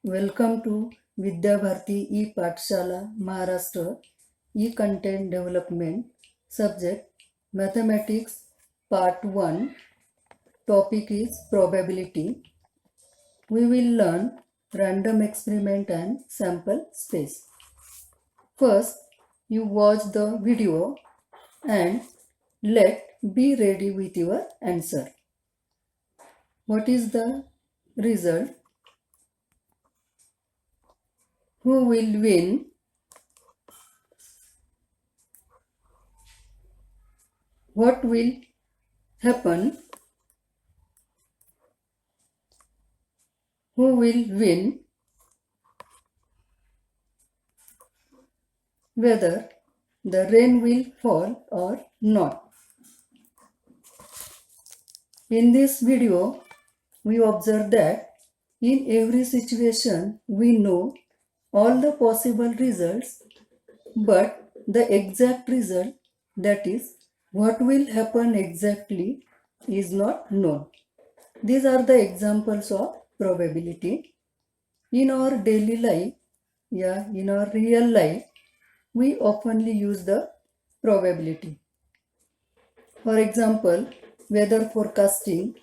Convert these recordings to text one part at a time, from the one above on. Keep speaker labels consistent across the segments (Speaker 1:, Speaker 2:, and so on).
Speaker 1: Welcome to Vidya Bharati E-Pathshala Maharashtra E-Content Development. Subject Mathematics Part 1. Topic is Probability. We will learn random experiment and sample space. First, you watch the video and be ready with your answer. What is the result? Who will win? What will happen? Who will win? Whether the rain will fall or not. In this video, we observe that in every situation we know all the possible results, but the exact result, that is, what will happen exactly, is not known. These are the examples of probability. In our daily life, in our real life, we oftenly use the probability. For example, weather forecasting,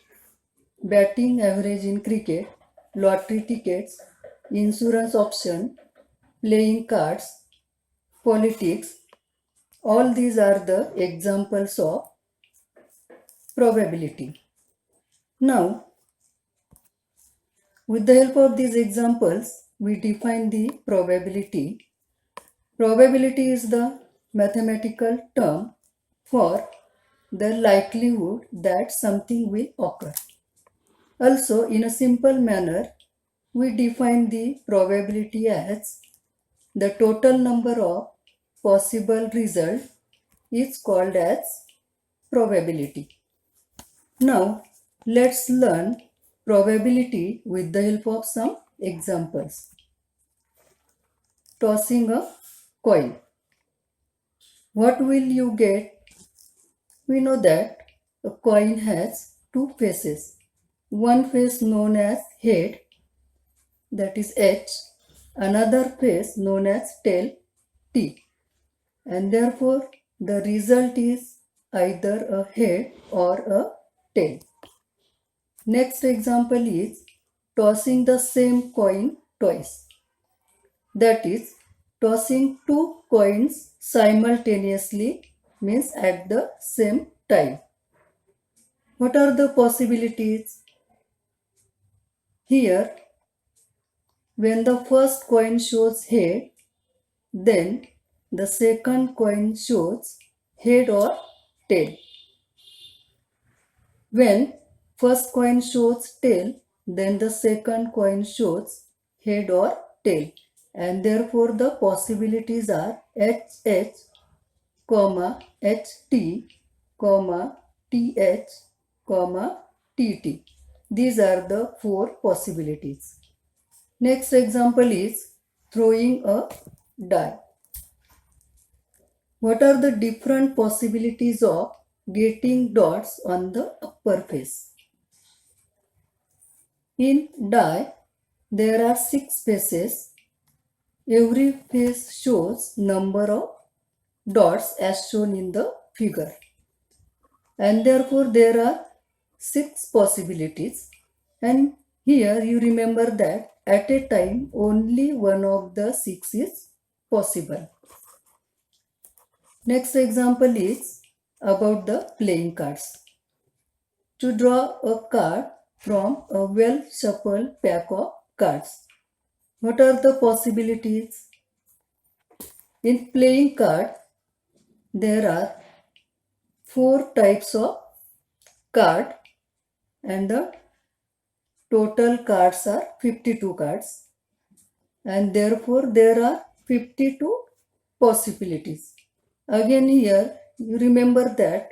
Speaker 1: batting average in cricket, lottery tickets, insurance option, playing cards, politics, all these are the examples of probability. Now, with the help of these examples, we define the probability. Probability is the mathematical term for the likelihood that something will occur. Also, in a simple manner, we define the probability as the total number of possible results is called as probability. Now, let's learn probability with the help of some examples. Tossing a coin. What will you get? We know that a coin has two faces. One face known as head, that is H, another face known as tail, T, and therefore the result is either a head or a tail. Next example is tossing the same coin twice. That is, tossing two coins simultaneously means at the same time. What are the possibilities? Here, when the first coin shows head, then the second coin shows head or tail. When first coin shows tail, then the second coin shows head or tail, and therefore the possibilities are HH, HT, TH, TT. These are the four possibilities. Next example is throwing a die. What are the different possibilities of getting dots on the upper face? In die, there are 6 faces. Every face shows number of dots as shown in the figure. And therefore there are 6 possibilities. And here you remember that at a time only one of the 6 is possible. Next example is about the playing cards. To draw a card from a well-shuffled pack of cards. What are the possibilities? In playing card, there are 4 types of card and the total cards are 52 cards, and therefore there are 52 possibilities. Again here you remember that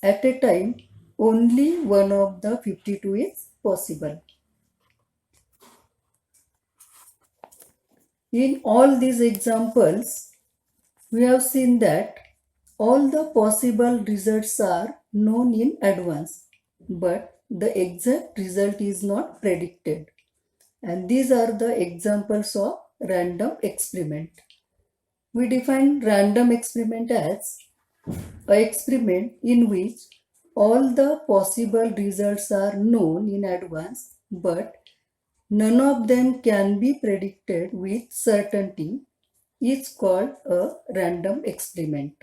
Speaker 1: at a time only one of the 52 is possible. In all these examples, we have seen that all the possible results are known in advance, but the exact result is not predicted. And these are the examples of random experiment. We define random experiment as an experiment in which all the possible results are known in advance, but none of them can be predicted with certainty, is called a random experiment.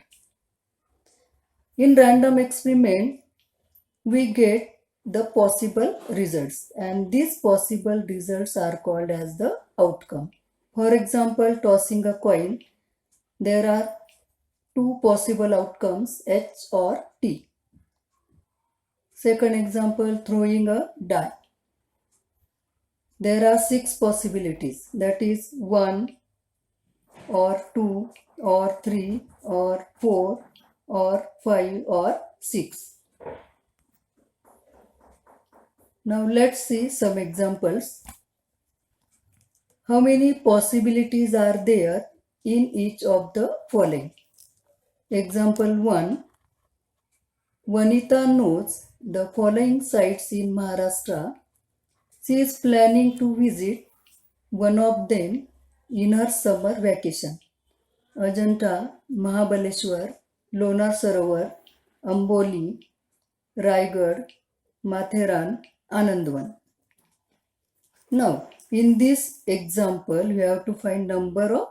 Speaker 1: In random experiment, we get the possible results, and these possible results are called as the outcome. For example, tossing a coin, there are two possible outcomes, H or T. Second example, throwing a die. There are 6 possibilities, that is 1 or 2 or 3 or 4 or 5 or 6. Now let's see some examples. How many possibilities are there in each of the following? Example 1. Vanita knows the following sites in Maharashtra. She is planning to visit one of them in her summer vacation. Ajanta, Mahabaleshwar, Lonar Sarovar, Amboli, Raigad, Matheran, Anandwan. Now, in this example, we have to find number of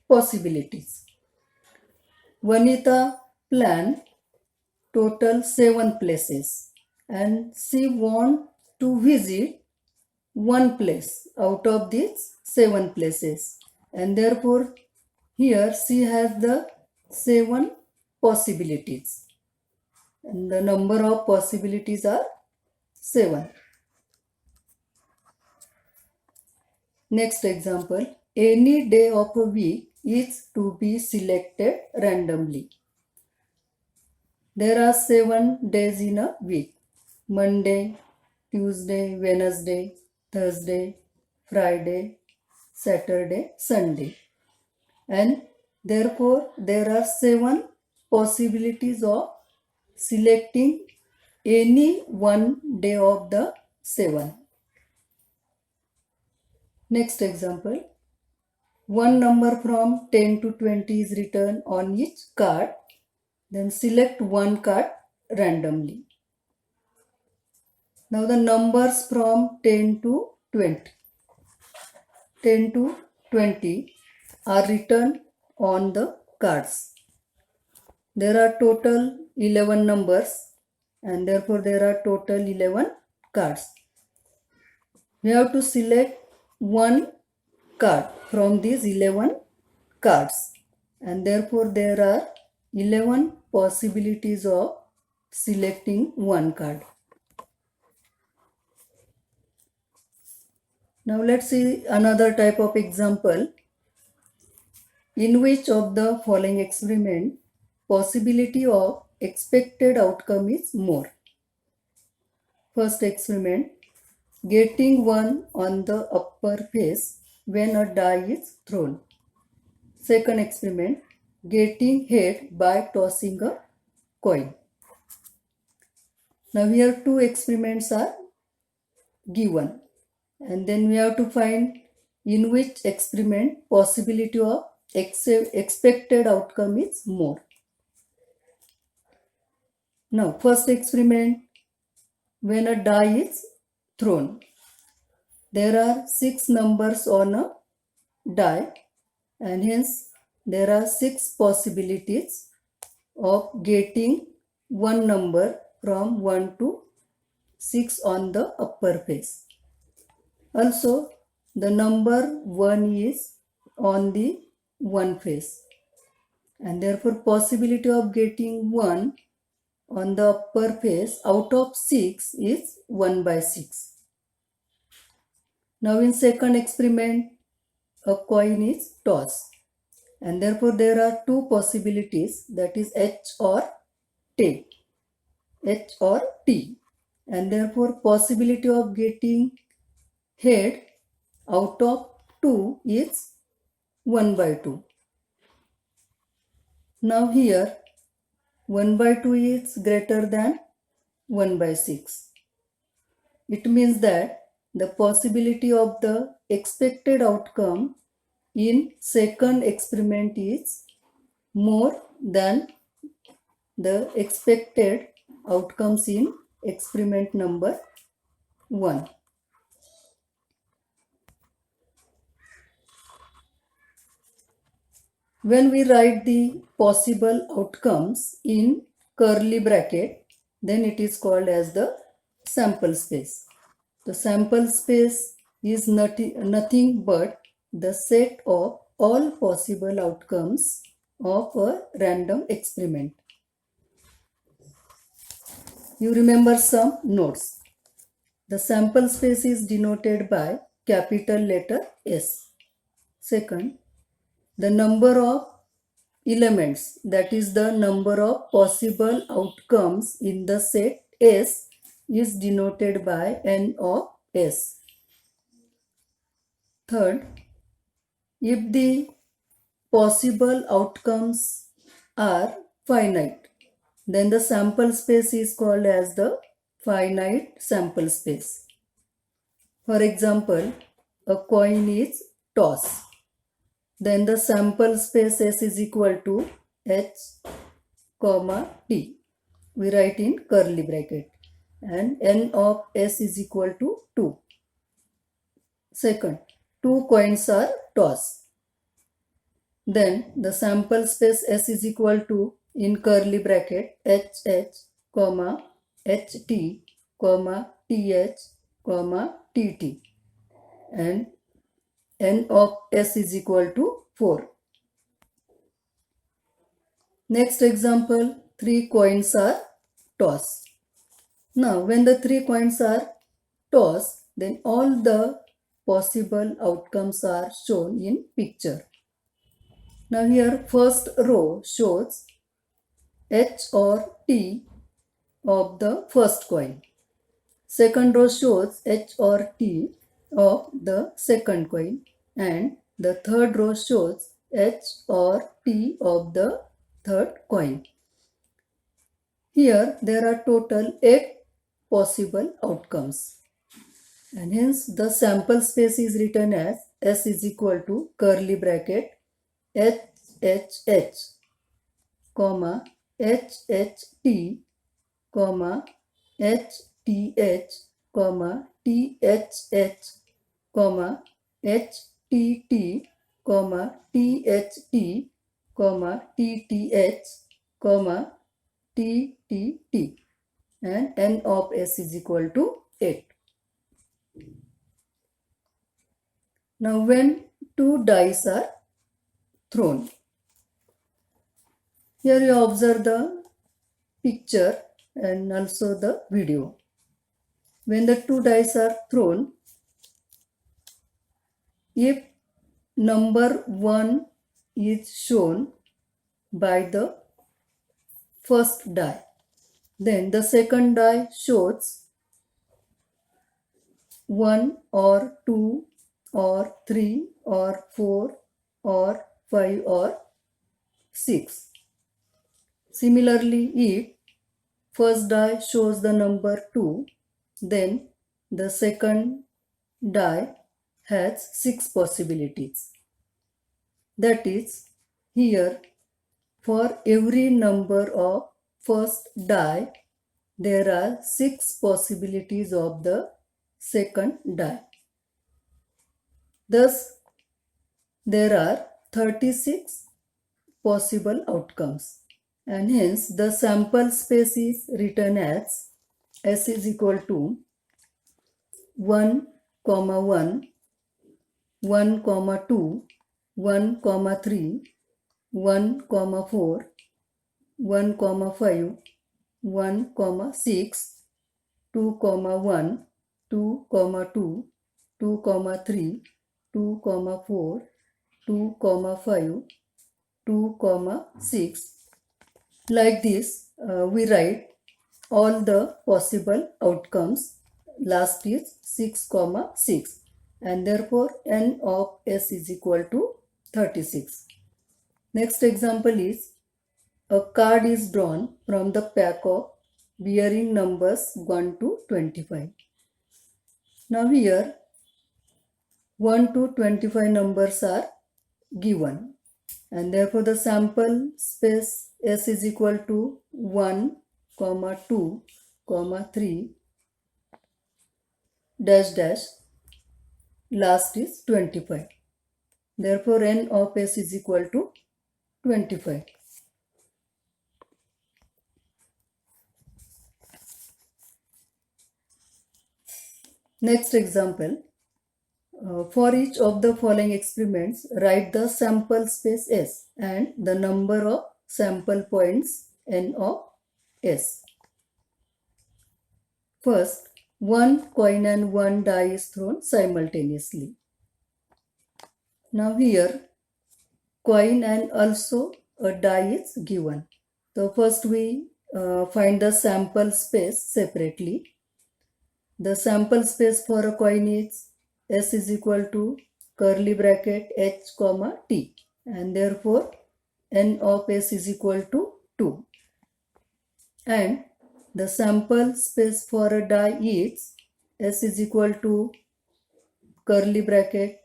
Speaker 1: possibilities. Vanita planned total 7 places and she wants to visit one place out of these 7 places, and therefore here she has the 7 possibilities, and the number of possibilities are 7. Next example, any day of a week is to be selected randomly. There are 7 days in a week: Monday, Tuesday, Wednesday, Thursday, Friday, Saturday, Sunday. And therefore there are 7 possibilities of selecting any one day of the 7. Next example, one number from 10 to 20 is written on each card. Then select one card randomly. Now the numbers from 10 to 20. 10 to 20 are written on the cards. There are total 11 numbers and therefore there are total 11 cards. We have to select one card from these 11 cards, and therefore there are 11 possibilities of selecting one card. Now let's see another type of example. In which of the following experiment possibility of expected outcome is more? First experiment, getting 1 on the upper face when a die is thrown. Second experiment, getting head by tossing a coin. Now here 2 experiments are given, and then we have to find in which experiment possibility of expected outcome is more. Now first experiment, when a die is thrown, there are 6 numbers on a die, and hence there are 6 possibilities of getting one number from 1 to 6 on the upper face. Also the number 1 is on the one face, and therefore possibility of getting 1 on the upper face out of 6 is 1 by 6. Now in second experiment, a coin is tossed, and therefore there are 2 possibilities, that is H or T. H or T, and therefore possibility of getting head out of 2 is 1 by 2. Now here 1 by 2 is greater than 1 by 6. It means that the possibility of the expected outcome in second experiment is more than the expected outcomes in experiment number 1. When we write the possible outcomes in curly bracket, then it is called as the sample space. The sample space is nothing but the set of all possible outcomes of a random experiment. You remember some notes. The sample space is denoted by capital letter S. Second, the number of elements, that is the number of possible outcomes in the set S, is denoted by N of S. Third, if the possible outcomes are finite, then the sample space is called as the finite sample space. For example, a coin is tossed. Then the sample space S is equal to H, T. We write in curly bracket. And N of S is equal to 2. Second, 2 coins are tossed. Then the sample space S is equal to, in curly bracket, HH, HT, TH, TT. And N of S is equal to 4. Next example, 3 coins are tossed. Now, when the 3 coins are tossed, then all the possible outcomes are shown in picture. Now here first row shows H or T of the first coin. Second row shows H or T of the second coin, and the third row shows H or T of the third coin. Here there are total 8 possible outcomes, and hence the sample space is written as S is equal to curly bracket HHH, HHT, HTH, THH, HTT, THT, TTH, TTT, and N of S is equal to 8. Now when 2 dice are thrown, here you observe the picture and also the video. When the 2 dice are thrown, if number 1 is shown by the first die, then the second die shows 1 or 2 or 3 or 4 or 5 or 6. Similarly, if first die shows the number 2, then the second die has 6 possibilities. That is, here for every number of first die, there are 6 possibilities of the second die. Thus, there are 36 possible outcomes, and hence the sample space is written as S is equal to 1, 1, 1, 2, 1, 3, 1, 4, 1, 5, 1, 6, 2, 1, 2, 2, 2, 3, 2, 4, 2, 5, 2, 6. Like this, we write all the possible outcomes. Last is 6, 6, and therefore N of S is equal to 36. Next example is, a card is drawn from the pack of bearing numbers 1 to 25. Now here 1 to 25 numbers are given, and therefore the sample space S is equal to 1, 2, 3 dash dash, last is 25. Therefore n of S is equal to 25. Next example. For each of the following experiments, write the sample space S and the number of sample points n of S. First, one coin and one die is thrown simultaneously. Now here, coin and also a die is given. So first we find the sample space separately. The sample space for a coin is S is equal to curly bracket H comma T, and therefore n of S is equal to 2. And the sample space for a die is S is equal to curly bracket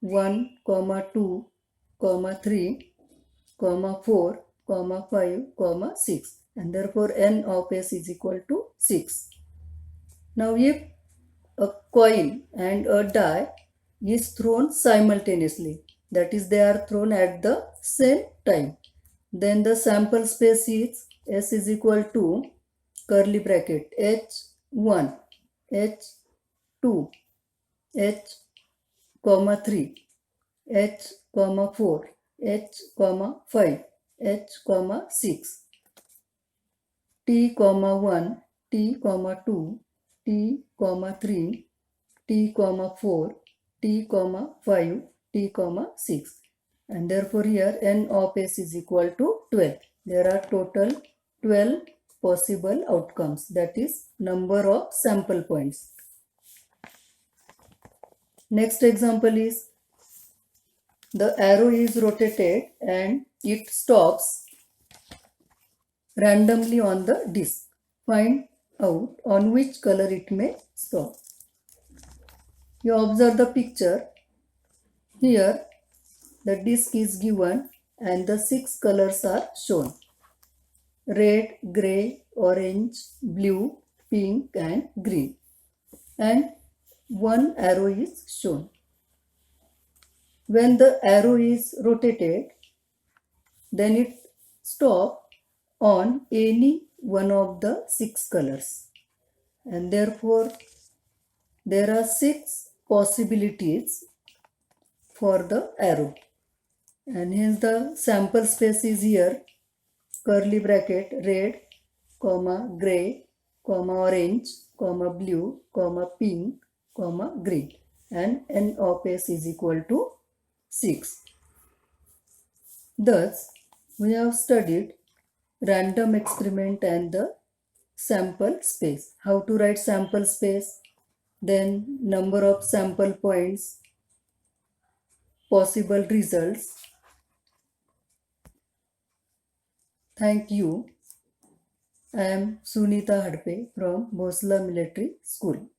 Speaker 1: 1 comma 2 comma 3 comma 4 comma 5 comma 6, and therefore n of S is equal to 6. Now if a coin and a die is thrown simultaneously, that is they are thrown at the same time, then the sample space is S is equal to curly bracket H1, H2, H comma 3, H comma 4, H comma 5, H comma 6, T comma 1, T comma 2, T comma 3, T comma 4, T comma 5, T comma 6, and therefore here n of S is equal to 12. There are total 12 possible outcomes, that is number of sample points. Next example is the arrow is rotated and it stops randomly on the disc. Find out on which color it may stop. You observe the picture. Here the disc is given and the 6 colors are shown: red, grey, orange, blue, pink and green, and one arrow is shown. When the arrow is rotated, then it stops on any one of the 6 colors, and therefore there are 6 possibilities for the arrow, and hence the sample space is here curly bracket red comma gray comma orange comma blue comma pink comma green, and n of S is equal to 6. Thus we have studied random experiment and the sample space. How to write sample space, then number of sample points, possible results. Thank you. I am Sunita Hadpe from Bhosla Military School.